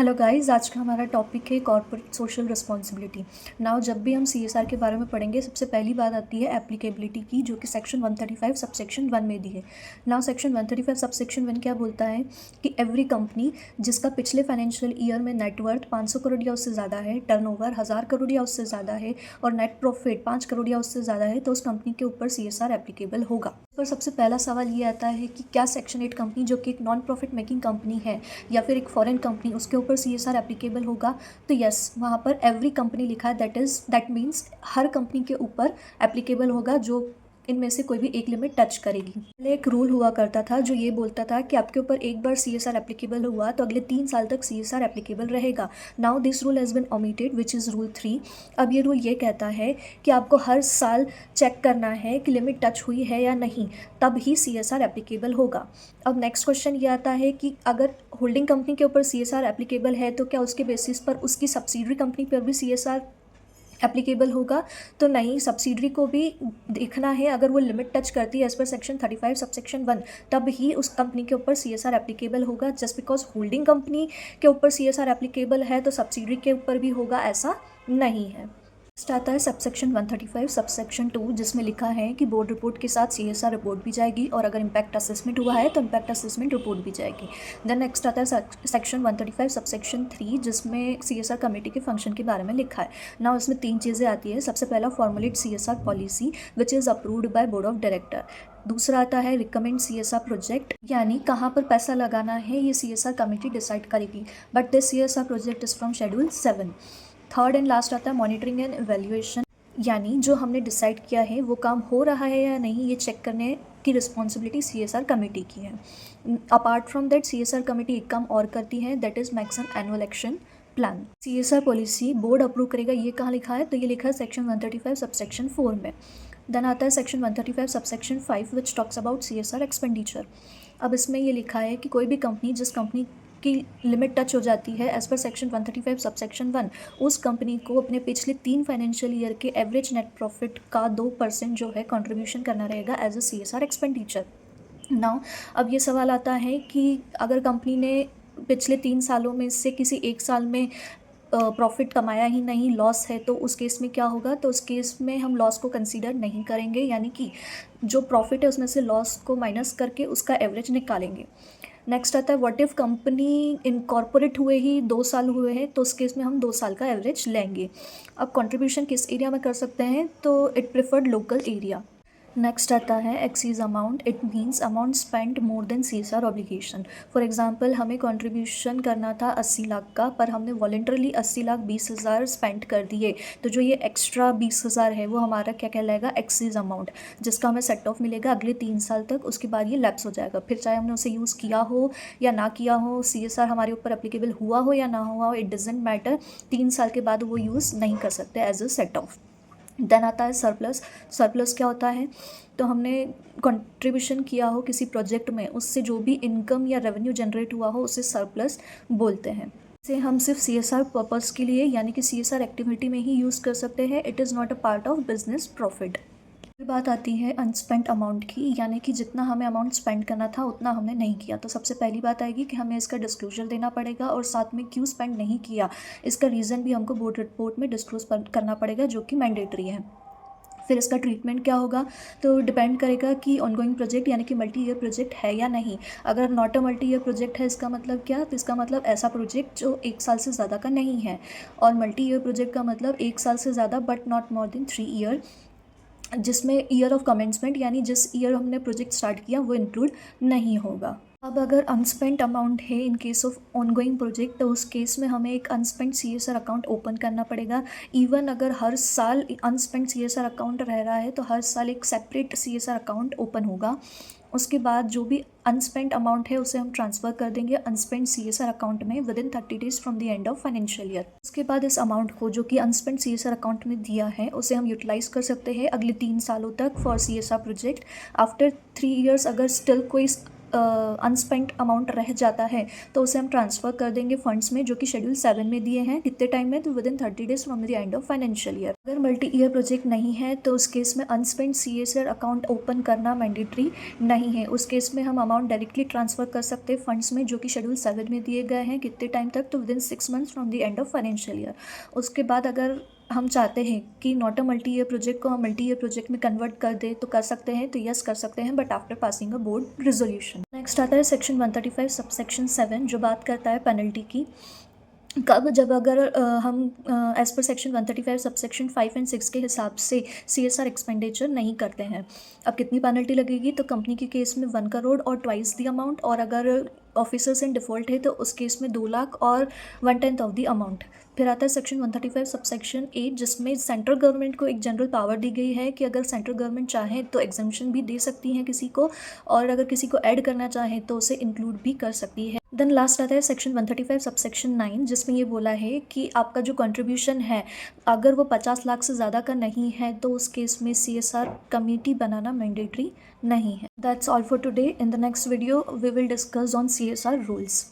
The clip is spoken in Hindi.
हेलो गाइस, आज का हमारा टॉपिक है कॉर्पोरेट सोशल रिस्पॉन्सिबिलिटी। नाउ जब भी हम सीएसआर के बारे में पढ़ेंगे, सबसे पहली बात आती है एप्लीकेबिलिटी की, जो कि सेक्शन 135 सबसेक्शन 1 में दी है। नाउ सेक्शन 135 सबसेक्शन 1 क्या बोलता है कि एवरी कंपनी जिसका पिछले फाइनेंशियल ईयर में नेटवर्थ 500 करोड़ या उससे ज़्यादा है, टर्नओवर 1000 करोड़ या उससे ज़्यादा है और नेट प्रॉफिट 5 करोड़ या उससे ज़्यादा है, तो उस कंपनी के ऊपर सीएसआर एप्लीकेबल होगा। पर सबसे पहला सवाल ये आता है कि क्या सेक्शन 8 कंपनी, जो कि एक नॉन प्रॉफिट मेकिंग कंपनी है या फिर एक फॉरेन कंपनी, उसके ऊपर सीएसआर एप्लीकेबल होगा? तो यस, वहाँ पर एवरी कंपनी लिखा है, दैट मीन्स हर कंपनी के ऊपर एप्लीकेबल होगा जो इनमें से कोई भी एक लिमिट टच करेगी। पहले एक रूल हुआ करता था जो ये बोलता था कि आपके ऊपर एक बार सीएसआर एप्लीकेबल हुआ तो अगले 3 साल तक सीएसआर एप्लीकेबल रहेगा। Now this rule has been omitted which is rule 3। अब ये रूल ये कहता है कि आपको हर साल चेक करना है कि लिमिट टच हुई है या नहीं, तब ही सीएसआर एप्लीकेबल होगा। अब नेक्स्ट क्वेश्चन ये आता है कि अगर होल्डिंग कंपनी के ऊपर सीएसआर एप्लीकेबल है तो क्या उसके बेसिस पर उसकी सब्सिडरी कंपनी पर भी सीएसआर एप्लीकेबल होगा? तो नहीं, सब्सिडरी को भी देखना है, अगर वो लिमिट टच करती है एज पर सेक्शन 35 सबसेक्शन 1, तब ही उस कंपनी के ऊपर सीएसआर एप्लीकेबल होगा। जस्ट बिकॉज होल्डिंग कंपनी के ऊपर सीएसआर एप्लीकेबल है तो सब्सिडरी के ऊपर भी होगा, ऐसा नहीं है। नेक्स्ट आता है सबसेक्शन 135 सबसेक्शन 2, जिसमें लिखा है कि बोर्ड रिपोर्ट के साथ सीएसआर रिपोर्ट भी जाएगी और अगर इम्पैक्ट असेसमेंट हुआ है तो इम्पैक्ट असेसमेंट रिपोर्ट भी जाएगी। देन नेक्स्ट आता है सेक्शन 135 सबसेक्शन 3, जिसमें सीएसआर कमेटी के फंक्शन के बारे में लिखा है। ना उसमें 3 चीज़ें आती है। सबसे पहला, formulate CSR policy which is approved by board of director. दूसरा आता है रिकमेंड सीएसआर प्रोजेक्ट, यानी कहाँ पर पैसा लगाना है ये सीएसआर कमेटी डिसाइड करेगी, but this CSR project is from schedule 7। Third and last आता है मॉनिटरिंग एंड इवैल्यूएशन, यानी जो हमने डिसाइड किया है वो काम हो रहा है या नहीं, ये चेक करने की रिस्पॉन्सिबिलिटी सीएसआर कमेटी की है। Apart from that CSR committee एक काम और करती है, that is makes an annual action plan. CSR policy board approve करेगा, ये कहाँ लिखा है? तो ये लिखा है सेक्शन 135 सबसेक्शन 4 में। देन आता है section 135 subsection 5 which talks about CSR expenditure. अब इसमें ये लिखा है कि कोई भी कंपनी जिस कंपनी की लिमिट टच हो जाती है एज पर सेक्शन 135 सबसेक्शन 1, उस कंपनी को अपने पिछले 3 फाइनेंशियल ईयर के एवरेज नेट प्रॉफिट का 2% जो है कंट्रीब्यूशन करना रहेगा as a CSR expenditure. Now अब ये सवाल आता है कि अगर कंपनी ने पिछले 3 सालों में से किसी एक साल में प्रॉफिट कमाया ही नहीं, लॉस है, तो उस केस में क्या होगा? तो उस केस में हम लॉस को कंसीडर नहीं करेंगे, यानी कि जो प्रॉफिट है उसमें से लॉस को माइनस करके उसका एवरेज निकालेंगे। नेक्स्ट आता है व्हाट इफ़ कंपनी इनकॉर्पोरेट हुए ही 2 साल हुए हैं, तो उस केस में हम 2 साल का एवरेज लेंगे। अब कंट्रीब्यूशन किस एरिया में कर सकते हैं? तो it preferred local area. Next आता है excess amount, it means amount spend more than CSR obligation. For example, हमें कंट्रीब्यूशन करना था 80 लाख का, पर हमने वॉलेंटरली 80,20,000 स्पेंड कर दिए, तो जो ये एक्स्ट्रा 20,000 है वो हमारा क्या कहलाएगा? एक्सीज अमाउंट, जिसका हमें सेट ऑफ मिलेगा अगले 3 साल तक। उसके बाद ये लैप्स हो जाएगा, फिर चाहे हमने उसे यूज़ किया हो या ना किया हो, सीएसआर हमारे ऊपर एप्लीकेबल हुआ हो या ना हुआ हो, इट डजेंट मैटर, 3 साल के बाद वो यूज़ नहीं कर सकते as a set off. Then आता है सरप्लस। सरप्लस क्या होता है? तो हमने कंट्रीब्यूशन किया हो किसी प्रोजेक्ट में, उससे जो भी इनकम या रेवेन्यू जनरेट हुआ हो उसे सरप्लस बोलते हैं। इसे हम सिर्फ सीएसआर पर्पस के लिए, यानी कि सीएसआर एक्टिविटी में ही यूज़ कर सकते हैं। It is not a part of business profit. फिर बात आती है अनस्पेंट अमाउंट की, यानी कि जितना हमें अमाउंट स्पेंड करना था उतना हमने नहीं किया। तो सबसे पहली बात आएगी कि हमें इसका डिस्क्लोजर देना पड़ेगा और साथ में क्यों स्पेंड नहीं किया इसका रीज़न भी हमको बोर्ड रिपोर्ट में डिस्क्लोज करना पड़ेगा, जो कि मैंडेटरी है। फिर इसका ट्रीटमेंट क्या होगा? तो डिपेंड करेगा कि ऑनगोइंग प्रोजेक्ट यानी कि मल्टी ईयर प्रोजेक्ट है या नहीं। अगर not a multi year project है, इसका मतलब क्या? तो इसका मतलब ऐसा प्रोजेक्ट जो 1 साल से ज़्यादा का नहीं है, और मल्टी ईयर प्रोजेक्ट का मतलब 1 साल से ज़्यादा but not more than 3 year, जिसमें ईयर ऑफ कमेंसमेंट यानी जिस ईयर हमने प्रोजेक्ट स्टार्ट किया वो इंक्लूड नहीं होगा। अब अगर अनस्पेंट अमाउंट है in case of ongoing project, तो उस केस में हमें एक अनस्पेंट सीएसआर अकाउंट ओपन करना पड़ेगा। इवन अगर हर साल अनस्पेंट सीएसआर अकाउंट रह रहा है तो हर साल एक सेपरेट सीएसआर अकाउंट ओपन होगा। उसके बाद जो भी अनस्पेंट अमाउंट है उसे हम ट्रांसफ़र कर देंगे अनस्पेंट सीएसआर अकाउंट में with in 30 days from the end of financial year. उसके बाद इस अमाउंट को, जो कि अनस्पेंट सीएसआर अकाउंट में दिया है, उसे हम यूटिलाइज कर सकते हैं अगले 3 सालों तक for CSR project. After 3 years अगर स्टिल कोई अनस्पेंट अमाउंट रह जाता है तो उसे हम ट्रांसफ़र कर देंगे फंड्स में, जो कि शेड्यूल 7 में दिए हैं। कितने टाइम में? तो within 30 days from the end of financial year. अगर मल्टी ईयर प्रोजेक्ट नहीं है तो उस केस में अनस्पेंट CSR अकाउंट ओपन करना मैंडेटरी नहीं है। उस केस में हम अमाउंट डायरेक्टली ट्रांसफ़र कर सकते हैं फंड्स में, जो कि शेड्यूल 7 में दिए गए हैं। कितने टाइम तक? तो within 6 months from the end of financial year. उसके बाद अगर हम चाहते हैं कि not a multi year project को हम मल्टी ईयर प्रोजेक्ट में कन्वर्ट कर दें तो कर सकते हैं, तो यस कर सकते हैं, but after passing a board resolution. Next आता है सेक्शन 135 सबसेक्शन 7, जो बात करता है पेनल्टी की। कब? जब अगर हम as per section 135 subsection 5 and 6 के हिसाब से CSR एक्सपेंडिचर नहीं करते हैं। अब कितनी पेनल्टी लगेगी? तो कंपनी के केस में 1 करोड़ और ट्वाइस द अमाउंट, और अगर ऑफिसर्स इन डिफ़ॉल्ट है तो उस केस में 2 लाख और 1/10 ऑफ द अमाउंट। फिर आता है सेक्शन 135 सबसेक्शन 8, जिसमें सेंट्रल गवर्नमेंट को एक जनरल पावर दी गई है कि अगर सेंट्रल गवर्नमेंट चाहे तो एग्जम्पशन भी दे सकती है किसी को, और अगर किसी को ऐड करना चाहे तो उसे इंक्लूड भी कर सकती है। देन लास्ट आता है सेक्शन 135 सबसेक्शन 9, जिसमें ये बोला है कि आपका जो कंट्रीब्यूशन है अगर वो 50 लाख से ज़्यादा का नहीं है तो उस केस में CSR कमेटी बनाना मैंडेटरी नहीं है। That's all for today. In the next video we will discuss on CSR rules.